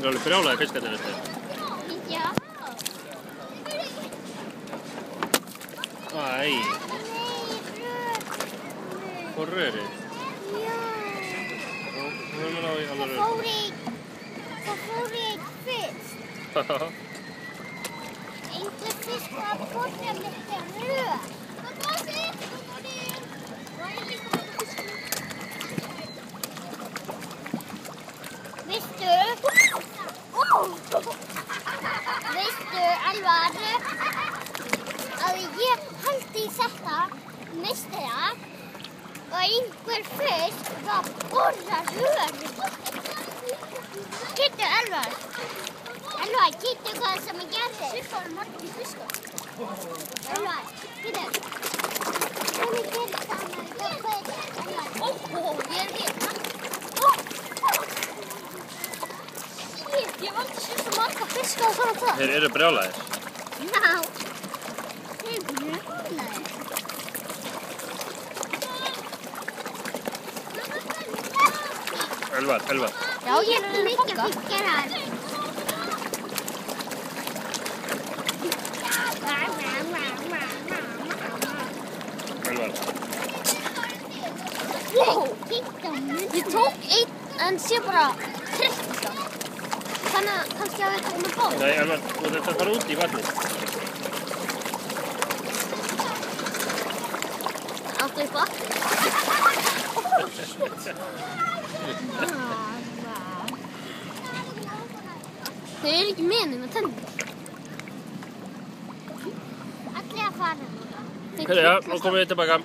Það alveg brjálaði fiskarnir þetta. Já. Æ. Nei, Hvor rörið? Já. Nú höfum við náðu í alveg rörið. Það fór í einn fisk. Einhver fisk var borðið með rör. Veistu, Elvar, að ég haldi í þetta meistara og einhver fisk var borðað rörið. Kittu, Elvar, kittu hvað sem ég gerði. Sifar margir fiskar. Elvar, kittu. Hvernig gerði það með Elvar? Ég er hér. Ég hef aldrei séð svo marga fiska og svona það. Þeir eru brjálaðir. Já, þeir eru brjálaðir. Elvar. Já, ég er að mikið fiskar hann. Elvar. Wow, ég tók einn en sé bara krypta. Þannig að kannski að við takum með bóð. Nei, Elvar, þú ert að fara út í vatnið. Áttu upp á? Þau eru ekki með nema tennur. Allir að fara. Já, nú komum við tilbaka.